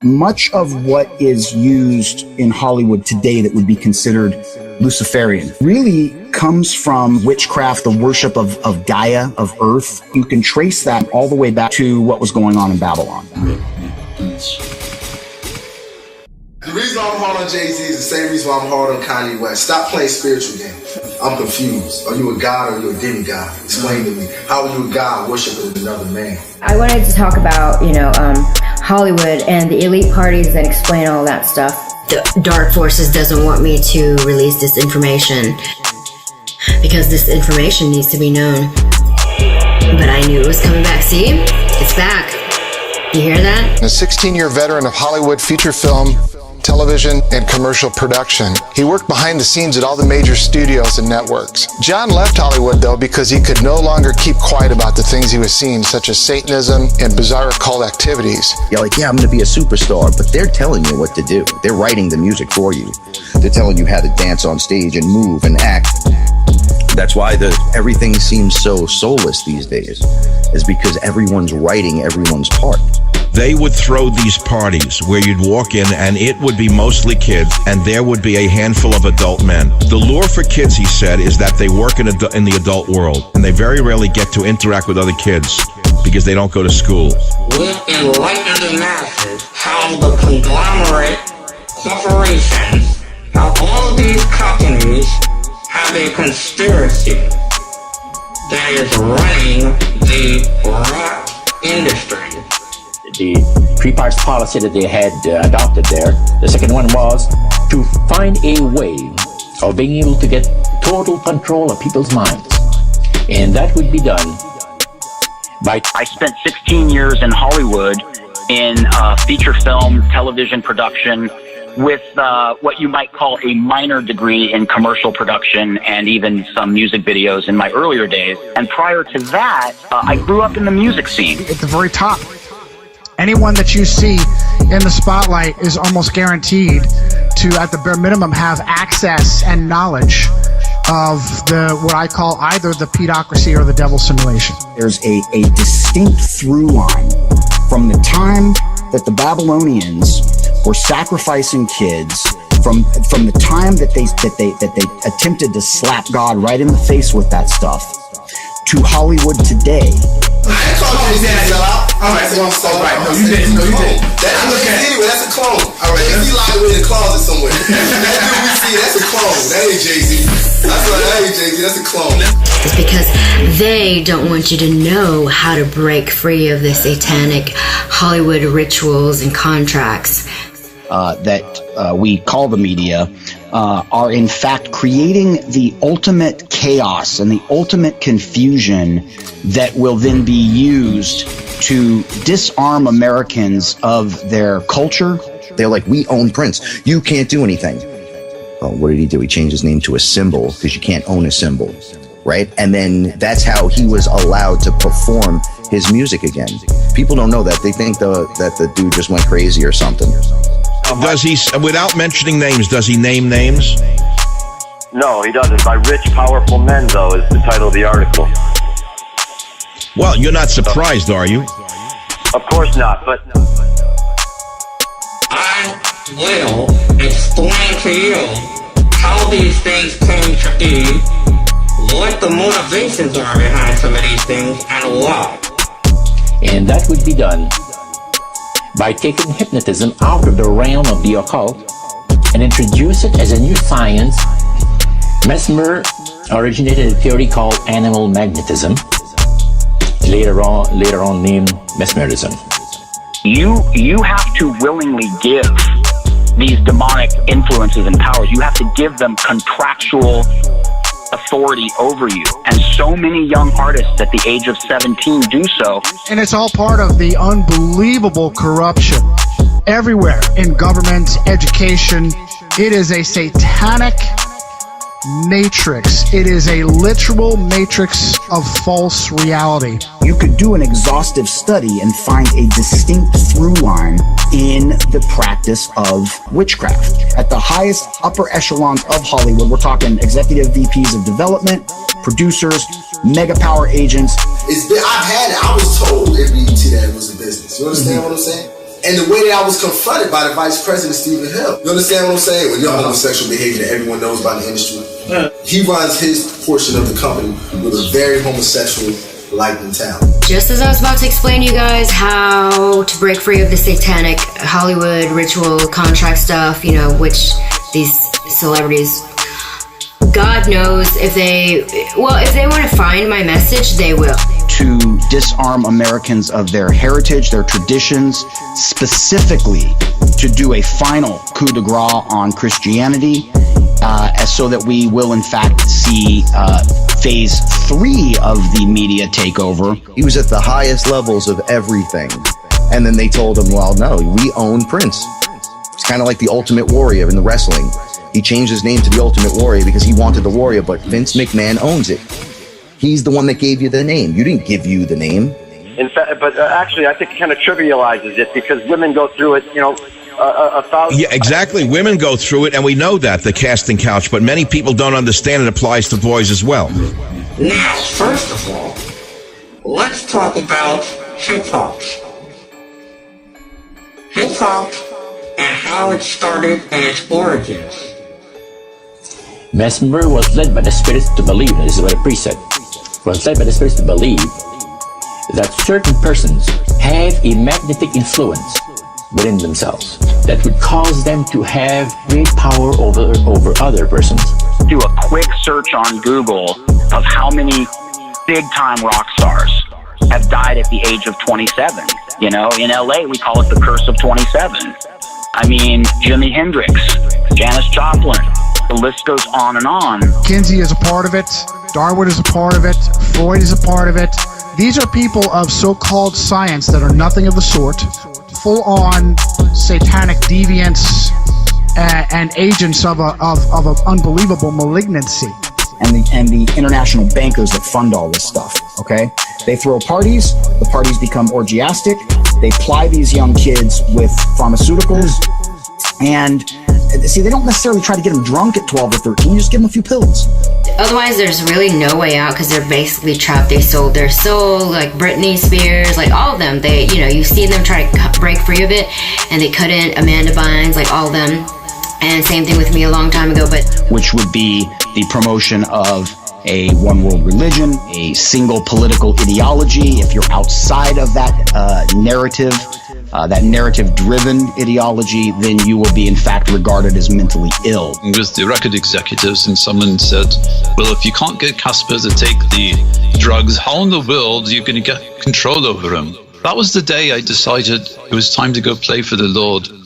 Much of what is used in Hollywood today that would be considered Luciferian really comes from witchcraft, the worship of Gaia, of Earth. You can trace that all the way back to what was going on in Babylon. The reason I'm hard on Jay-Z is the same reason why I'm hard on Kanye West. Stop playing spiritual games. I'm confused. Are you a god or are you a demigod? Explain to me. How are you a god worshiping another man? I wanted to talk about, Hollywood and the elite parties and explain all that stuff. The dark forces doesn't want me to release this information because this information needs to be known. But I knew it was coming back. See? It's back. You hear that? A 16-year veteran of Hollywood feature film, television, and commercial production. He worked behind the scenes at all the major studios and networks. John left Hollywood, though, because he could no longer keep quiet about the things he was seeing, such as Satanism and bizarre occult activities. You're like, yeah, I'm going to be a superstar, but they're telling you what to do. They're writing the music for you. They're telling you how to dance on stage and move and act. That's why everything seems so soulless these days, is because everyone's writing everyone's part. They would throw these parties where you'd walk in and it would be mostly kids and there would be a handful of adult men. The lure for kids, he said, is that they work in the adult world and they very rarely get to interact with other kids because they don't go to school. We enlighten the masses how the conglomerate corporations, how all these companies have a conspiracy that is running the rap industry. The three parts policy that they had adopted there. The second one was to find a way of being able to get total control of people's minds. And that would be done by... I spent 16 years in Hollywood in feature film, television production, with what you might call a minor degree in commercial production and even some music videos in my earlier days. And prior to that, I grew up in the music scene. At the very top. Anyone that you see in the spotlight is almost guaranteed to, at the bare minimum, have access and knowledge of what I call either the pedocracy or the devil simulation. There's a distinct through line from the time that the Babylonians were sacrificing kids, from the time that they attempted to slap God right in the face with that stuff, to Hollywood today. Alright, no, you didn't. That's a clone. Alright, Jay-Z lied in the closet somewhere. That dude we see, that's a clone. That ain't Jay-Z. That ain't Jay-Z, that's a clone. It's because they don't want you to know how to break free of the satanic Hollywood rituals and contracts. That we call the media are in fact creating the ultimate chaos and the ultimate confusion that will then be used to disarm Americans of their culture. They're like, we own Prince. You can't do anything. Oh, what did he do? He changed his name to a symbol because you can't own a symbol, right? And then that's how he was allowed to perform his music again. People don't know that. They think that the dude just went crazy or something. Does he, without mentioning names, does he name names? No, he doesn't. By Rich, Powerful Men, though, is the title of the article. Well, you're not surprised, are you? Of course not, but... I will explain to you how these things came to be, what the motivations are behind some of these things, and why. And that would be done by taking hypnotism out of the realm of the occult and introduce it as a new science. Mesmer originated a theory called animal magnetism, later on named mesmerism. You have to willingly give these demonic influences and powers. You have to give them contractual authority over you. And so many young artists at the age of 17 do so. And it's all part of the unbelievable corruption everywhere in government, education. It is a satanic matrix. It is a literal matrix of false reality. You could do an exhaustive study and find a distinct through line in the practice of witchcraft. At the highest upper echelons of Hollywood, we're talking executive VPs of development, producers, mega power agents. I've had it. I was told at BET that it was a business. You understand what I'm saying? And the way that I was confronted by the Vice President, Stephen Hill. You understand what I'm saying? When you're homosexual behavior that everyone knows about in the industry, he runs his portion of the company with a very homosexual-like mentality. Just as I was about to explain to you guys how to break free of the satanic Hollywood ritual contract stuff, you know, which these celebrities, God knows if they want to find my message, they will. To disarm Americans of their heritage, their traditions, specifically to do a final coup de grace on Christianity, so that we will in fact see phase 3 of the media takeover. He was at the highest levels of everything. And then they told him, well, no, we own Prince. It's kind of like the Ultimate Warrior in the wrestling. He changed his name to the Ultimate Warrior because he wanted the Warrior, but Vince McMahon owns it. He's the one that gave you the name. You didn't give you the name. In fact, but actually, I think it kind of trivializes it because women go through it, you know, 1,000. Yeah, exactly. Women go through it, and we know that, the casting couch, but many people don't understand it applies to boys as well. Now, first of all, let's talk about hip-hop. Hip-hop and how it started and its origins. Mesmer was led by the spirits to believe, this is what the priest said, was led by the spirits to believe that certain persons have a magnetic influence within themselves that would cause them to have great power over other persons. Do a quick search on Google of how many big-time rock stars have died at the age of 27. You know, in LA, we call it the curse of 27. I mean, Jimi Hendrix, Janis Joplin, the list goes on and on. Kinsey is a part of it. Darwin is a part of it. Freud is a part of it. These are people of so-called science that are nothing of the sort. Full-on satanic deviants and agents of an unbelievable malignancy. And the international bankers that fund all this stuff, okay? They throw parties, the parties become orgiastic, they ply these young kids with pharmaceuticals, and see, they don't necessarily try to get them drunk at 12 or 13, you just give them a few pills. Otherwise, there's really no way out because they're basically trapped. They sold their soul, like Britney Spears, like all of them. They, you know, you see them try to break free of it, and they couldn't. Amanda Bynes, like all of them. And same thing with me a long time ago, but... Which would be the promotion of a one world religion, a single political ideology. If you're outside of that narrative, that narrative-driven ideology, then you will be, in fact, regarded as mentally ill. With the record executives, and someone said, well, if you can't get Casper to take the drugs, how in the world are you going to get control over him? That was the day I decided it was time to go play for the Lord.